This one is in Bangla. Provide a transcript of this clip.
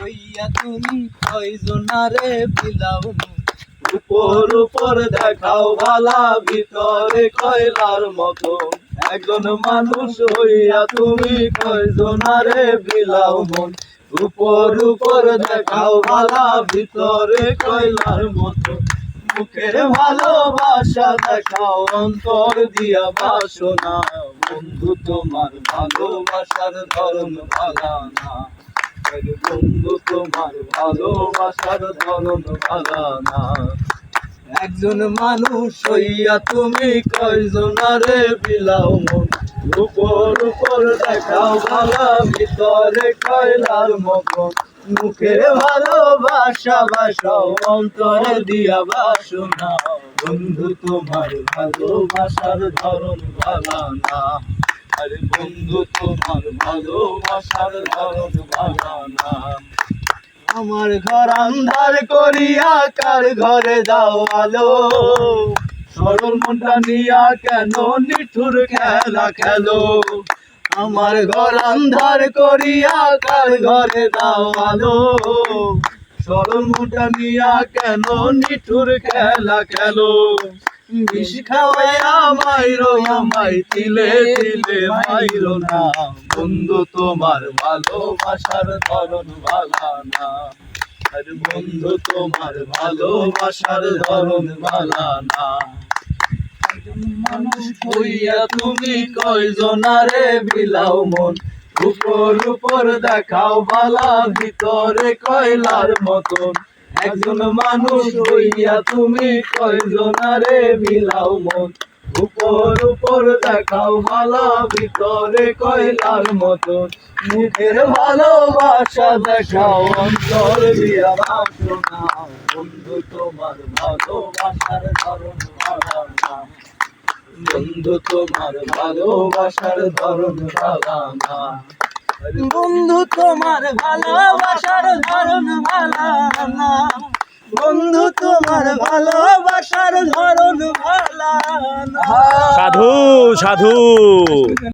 হইয়া তুমি কয়জনারে বিলাও মন। উপর উপর দেখাও ভালা ভিতরে কয়লার মতো। একজন মানুষ হইয়া তুমি কয়জনারে বিলাও মন। উপর উপর দেখাও ভালা ভিতরে কয়লার মতো। মুখের ভালোবাসা দেখাও অন্তর দিয়া বাসনা। বন্ধু তোমার ভালোবাসার ধরন ভালা না। বন্ধু তোমার ভালোবাসার ধরন ভালা না। একজন মানুষ হইয়া তুমি কয়জনারে বিলাও মন। উপর উপর দেখাও ভালা ভিতরে কয়লার মতন। মুখের ভালোবাসা বাসাও অন্তরে দিয়া বাসনা। বন্ধু তোমার ভালোবাসার ধরন ভালা না। আরে বন্ধু তোমার ভালোবাসার ধরন ভালা না। আমার ঘর আন্ধার করিয়া কার ঘরে দাও আলো। সরল মনটা নিয়া কেন নিঠুর খেলা খেলো। আমার ঘর আন্ধার করিয়া কার ঘরে দাও আলো। সরল মনটা নিয়া কেন নিঠুর খেলা খেলো। বিষ খাওয়াইয়া মাইরো আমায় তিলে তিলে মাইরো না। বন্ধু তোমার ভালোবাসার ধরন ভালা না। আরে বন্ধু তোমার ভালোবাসার ধরন ভালা না। মানুষ হইয়া তুমি কয়জনারে বিলাও মন। উপর উপর দেখাও ভালা ভিতরে কয়লার মতন। একজন মানুষ হইয়া তুমি কয়জনারে বিলাও মন। উপর উপর দেখাও ভালা ভিতরে কয়লার মতন। মুখের ভালোবাসা দেখাও অন্তর দিয়া বাসনা। বন্ধু তোমার ভালোবাসার ধরন ভালা না। বন্ধু তোমার ভালোবাসার ধরন ভালা না। বন্ধু তোমার ভালোবাসার ধরন ভালা না। বন্ধু তোমার ভালোবাসার ধরন ভালা না। সাধু সাধু।